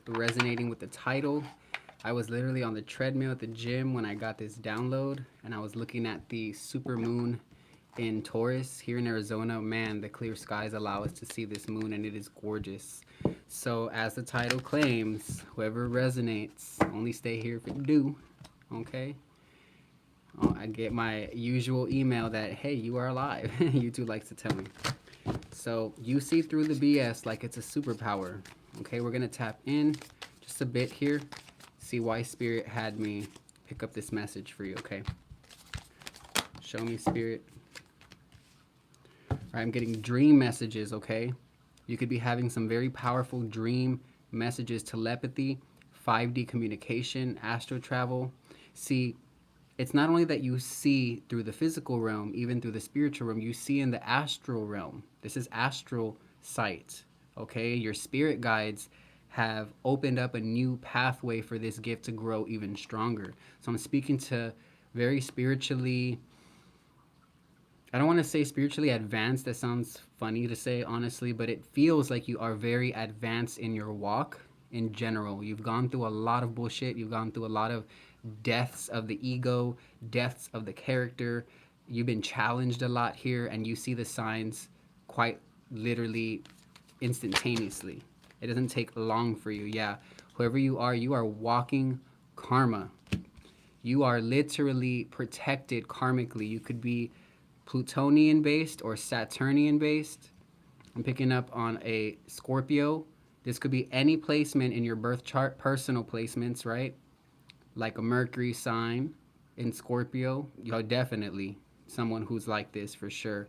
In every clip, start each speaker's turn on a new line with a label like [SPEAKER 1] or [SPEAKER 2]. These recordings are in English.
[SPEAKER 1] Resonating with the title. I was literally on the treadmill at the gym when I got this download, and I was looking at the super moon in Taurus here in Arizona. Man, the clear skies allow us to see this moon, and it is gorgeous. So, as the title claims, whoever resonates, only stay here if it do. Okay. Oh, I get my usual email that, hey, you are alive. YouTube likes to tell me. So you see through the BS like it's a superpower. Okay, we're gonna tap in just a bit here. See why Spirit had me pick up this message for you, okay? Show me, Spirit. All right, I'm getting dream messages, okay? You could be having some very powerful dream messages, telepathy, 5D communication, astral travel. See, it's not only that you see through the physical realm, even through the spiritual realm, you see in the astral realm. This is astral sight, okay? Your spirit guides have opened up a new pathway for this gift to grow even stronger. So I'm speaking to very spiritually, I don't want to say spiritually advanced. That sounds funny to say, honestly, but it feels like you are very advanced in your walk in general. You've gone through a lot of bullshit. You've gone through a lot of deaths of the ego, deaths of the character. You've been challenged a lot here, and you see the signs quite literally instantaneously. It doesn't take long for you. Yeah, whoever you are walking karma. You are literally protected karmically. You could be Plutonian based or Saturnian based. I'm picking up on a Scorpio. This could be any placement in your birth chart, personal placements, right? Like a Mercury sign in Scorpio. Yo, definitely someone who's like this for sure.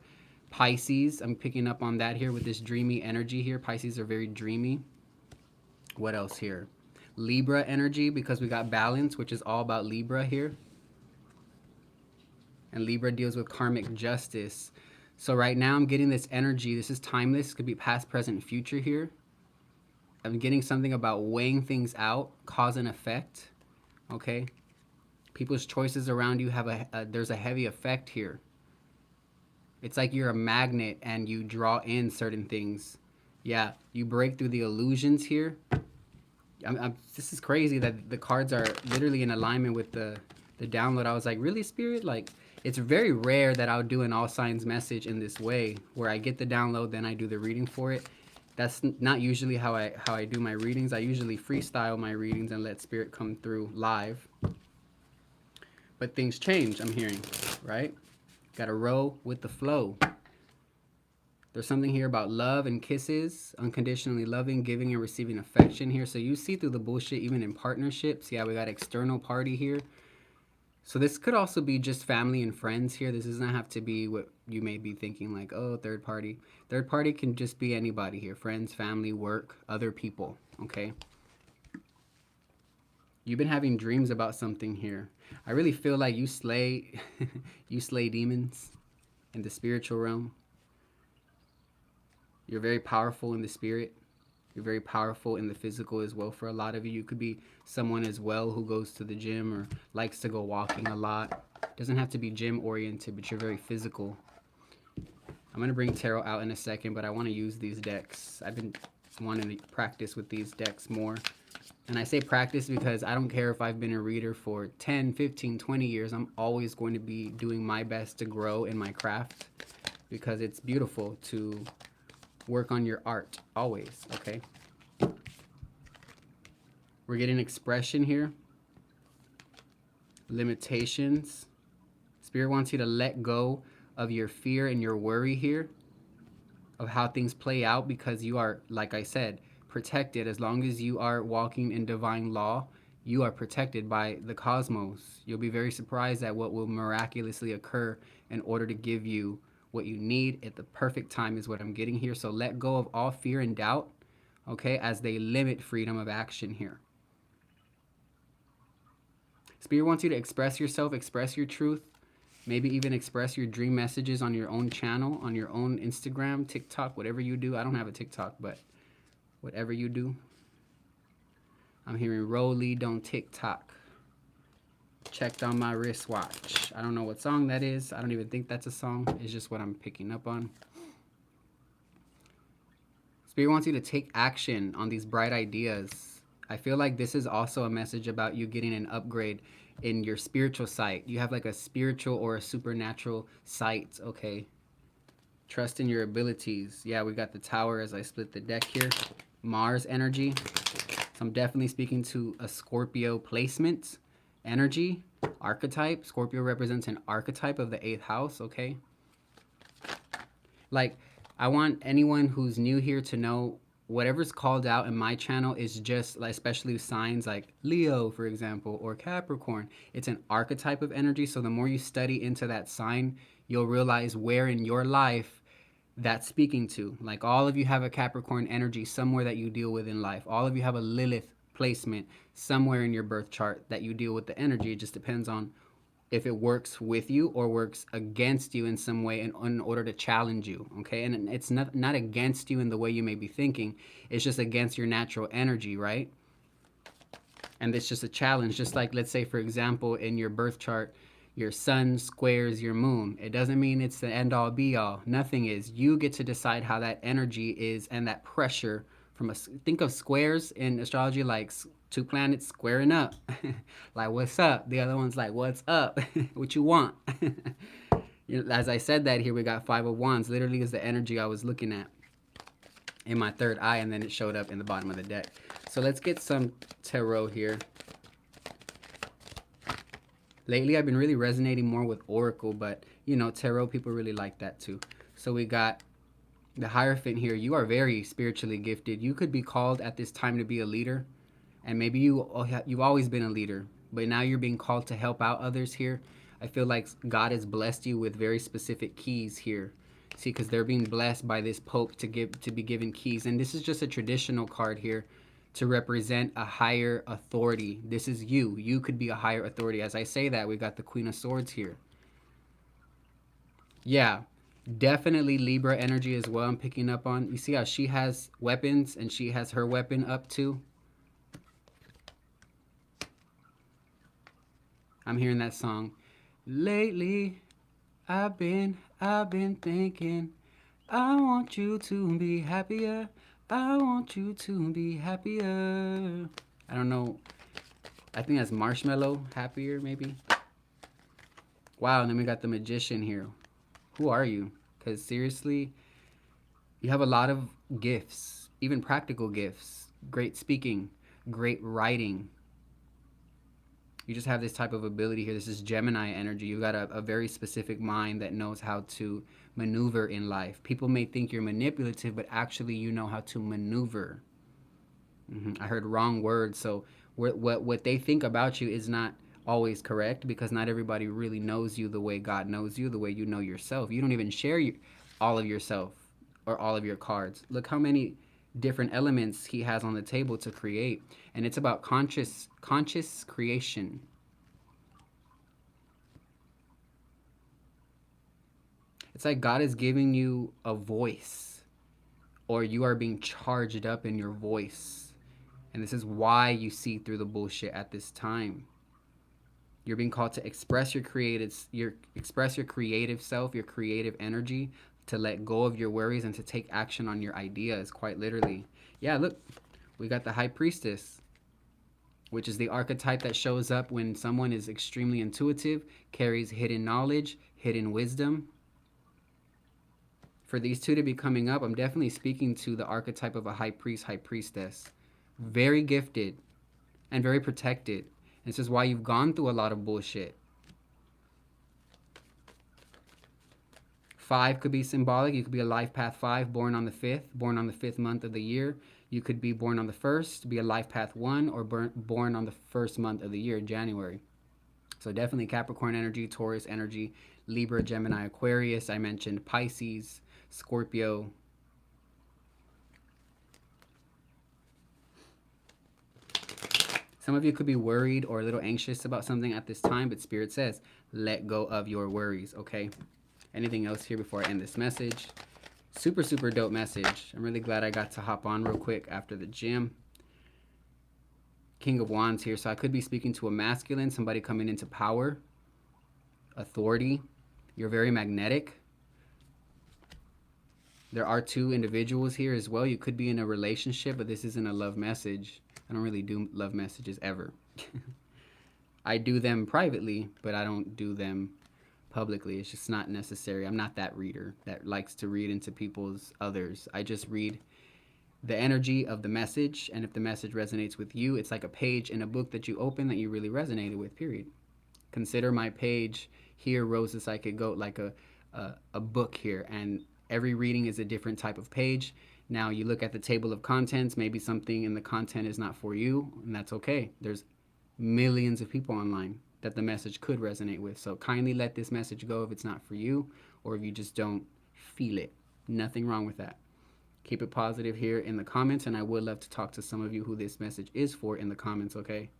[SPEAKER 1] Pisces, I'm picking up on that here with this dreamy energy here. Pisces are very dreamy. What else here? Libra energy, because we got balance, which is all about Libra here. And Libra deals with karmic justice. So right now I'm getting this energy. This is timeless. Could be past, present, future here. I'm getting something about weighing things out, cause and effect. Okay? People's choices around you have there's a heavy effect here. It's like you're a magnet and you draw in certain things. Yeah, you break through the illusions here. This is crazy that the cards are literally in alignment with the download. I was like, really, Spirit? Like, it's very rare that I'll do an all signs message in this way, where I get the download, then I do the reading for it. That's not usually how I do my readings. I usually freestyle my readings and let Spirit come through live. But things change, I'm hearing, right? Got to roll with the flow. There's something here about love and kisses, unconditionally loving, giving and receiving affection here. So you see through the bullshit even in partnerships. Yeah, we got external party here. So this could also be just family and friends here. This does not have to be what you may be thinking like, oh, third party. Third party can just be anybody here. Friends, family, work, other people, okay? You've been having dreams about something here. I really feel like you slay, you slay demons in the spiritual realm. You're very powerful in the spirit. You're very powerful in the physical as well. For a lot of you, you could be someone as well who goes to the gym or likes to go walking a lot. Doesn't have to be gym oriented, but you're very physical. I'm going to bring tarot out in a second, but I want to use these decks. I've been wanting to practice with these decks more. And I say practice because I don't care if I've been a reader for 10, 15, 20 years. I'm always going to be doing my best to grow in my craft, because it's beautiful to work on your art always, okay? We're getting expression here. Limitations. Spirit wants you to let go of your fear and your worry here of how things play out, because you are, like I said, protected. As long as you are walking in divine law, you are protected by the cosmos. You'll be very surprised at what will miraculously occur in order to give you what you need at the perfect time is what I'm getting here. So let go of all fear and doubt, okay, as they limit freedom of action here. Spirit wants you to express yourself, express your truth, maybe even express your dream messages on your own channel, on your own Instagram, TikTok, whatever you do. I don't have a TikTok, but whatever you do. I'm hearing Rolly, don't TikTok. Checked on my wristwatch. I don't know what song that is. I don't even think that's a song. It's just what I'm picking up on. Spirit wants you to take action on these bright ideas. I feel like this is also a message about you getting an upgrade in your spiritual sight. You have like a spiritual or a supernatural sight, okay? Trust in your abilities. Yeah, we got the Tower as I split the deck here. Mars energy. So I'm definitely speaking to a Scorpio placement energy. Archetype. Scorpio represents an archetype of the 8th house, okay? Like, I want anyone who's new here to know whatever's called out in my channel is just, like, especially signs like Leo, for example, or Capricorn. It's an archetype of energy. So the more you study into that sign, you'll realize where in your life that's speaking to. Like, all of you have a Capricorn energy somewhere that you deal with in life. All of you have a Lilith placement somewhere in your birth chart that you deal with the energy. It just depends on if it works with you or works against you in some way in order to challenge you, okay? And it's not against you in the way you may be thinking. It's just against your natural energy, right? And it's just a challenge. Just like, let's say, for example, in your birth chart, your sun squares your moon. It doesn't mean it's the end all be all. Nothing is. You get to decide how that energy is and that pressure from a, think of squares in astrology like two planets squaring up. Like, what's up? The other one's like, what's up? What you want? As I said that, here we got 5 of Wands. Literally is the energy I was looking at in my third eye, and then it showed up in the bottom of the deck. So let's get some tarot here. Lately, I've been really resonating more with Oracle, but, you know, tarot, people really like that too. So we got the Hierophant here. You are very spiritually gifted. You could be called at this time to be a leader. And maybe you've always been a leader, but now you're being called to help out others here. I feel like God has blessed you with very specific keys here. See, because they're being blessed by this Pope to be given keys. And this is just a traditional card here to represent a higher authority. This is you. You could be a higher authority. As I say that, we got the Queen of Swords here. Yeah, definitely Libra energy as well. I'm picking up on. You see how she has weapons and she has her weapon up too? I'm hearing that song. Lately, I've been thinking, I want you to be happier. I want you to be happier. I don't know. I think that's Marshmallow, happier maybe. Wow, and then we got the Magician here. Who are you? Because seriously, you have a lot of gifts, even practical gifts. Great speaking, great writing. You just have this type of ability here. This is Gemini energy. You've got a very specific mind that knows how to maneuver in life. People may think you're manipulative, but actually you know how to maneuver. I heard wrong words. So what they think about you is not always correct, because not everybody really knows you the way God knows you, the way you know yourself. You don't even share all of yourself or all of your cards. Look how many different elements he has on the table to create, and it's about conscious creation. It's like God is giving you a voice, or you are being charged up in your voice, and this is why you see through the bullshit at this time. You're being called to express your creative self, your creative energy, to let go of your worries and to take action on your ideas, quite literally. Yeah, look, we got the High Priestess, which is the archetype that shows up when someone is extremely intuitive, carries hidden knowledge, hidden wisdom. For these two to be coming up, I'm definitely speaking to the archetype of a high priest, high priestess. Very gifted and very protected. This is why you've gone through a lot of bullshit. 5 could be symbolic. You could be a life path 5, born on the 5th, born on the 5th month of the year. You could be born on the 1st, be a life path 1, or born on the 1st month of the year, January. So definitely Capricorn energy, Taurus energy, Libra, Gemini, Aquarius. I mentioned Pisces, Scorpio. Some of you could be worried or a little anxious about something at this time, but Spirit says, let go of your worries, okay? Anything else here before I end this message? Super, super dope message. I'm really glad I got to hop on real quick after the gym. King of Wands here. So I could be speaking to a masculine, somebody coming into power, authority. You're very magnetic. There are 2 individuals here as well. You could be in a relationship, but this isn't a love message. I don't really do love messages ever. I do them privately, but I don't do them publicly. It's just not necessary. I'm not that reader that likes to read into people's others. I just read the energy of the message, and if the message resonates with you, it's like a page in a book that you open that you really resonated with, period. Consider my page here, Rose the Psychic Goat, like a book here, and every reading is a different type of page. Now you look at the table of contents, maybe something in the content is not for you, and that's okay. There's millions of people online that the message could resonate with. So kindly let this message go if it's not for you, or if you just don't feel it. Nothing wrong with that. Keep it positive here in the comments, and I would love to talk to some of you who this message is for in the comments, okay?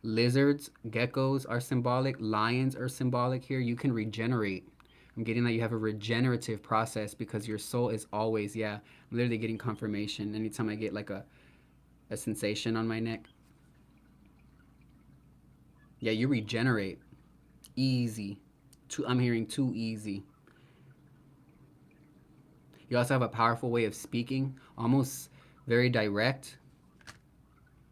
[SPEAKER 1] Lizards, geckos are symbolic. Lions are symbolic here. You can regenerate. I'm getting that you have a regenerative process because your soul is always, yeah, I'm literally getting confirmation anytime I get like a sensation on my neck. Yeah, you regenerate. Easy. I'm hearing too easy. You also have a powerful way of speaking, almost very direct,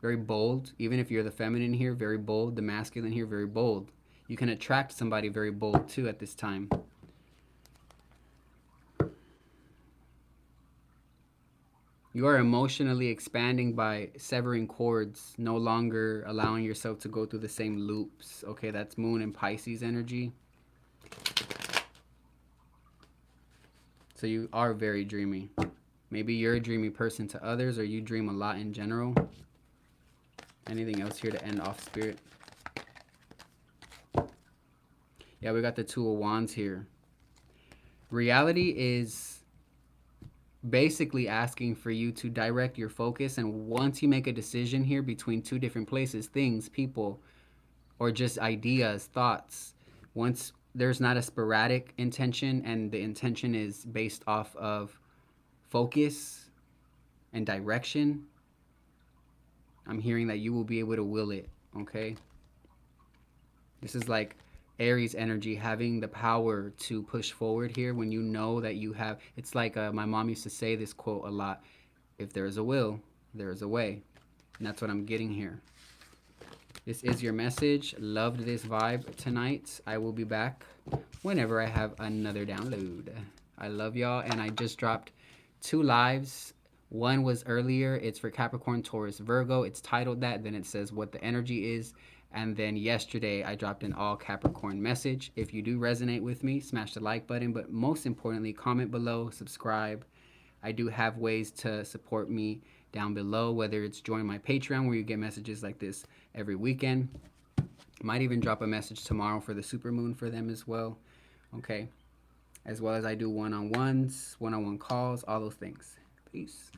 [SPEAKER 1] very bold. Even if you're the feminine here, very bold. The masculine here, very bold. You can attract somebody very bold too at this time. You are emotionally expanding by severing cords, no longer allowing yourself to go through the same loops. Okay, that's Moon and Pisces energy. So you are very dreamy. Maybe you're a dreamy person to others, or you dream a lot in general. Anything else here to end off, Spirit? Yeah, we got the Two of Wands here. Reality is basically asking for you to direct your focus, and once you make a decision here between two different places, things, people, or just ideas, thoughts, once there's not a sporadic intention and the intention is based off of focus and direction, I'm hearing that you will be able to will it, okay? This is like Aries energy, having the power to push forward here when you know that you have. It's like my mom used to say this quote a lot: if there is a will, there is a way. And that's what I'm getting here. This is your message. Loved this vibe tonight. I will be back whenever I have another download. I love y'all, and I just dropped 2 lives. One was earlier. It's for Capricorn, Taurus, Virgo. It's titled that. Then it says what the energy is. And then yesterday, I dropped an all Capricorn message. If you do resonate with me, smash the like button. But most importantly, comment below, subscribe. I do have ways to support me down below, whether it's join my Patreon, where you get messages like this every weekend. Might even drop a message tomorrow for the supermoon for them as well. Okay. As well as I do one-on-ones, one-on-one calls, all those things. Peace.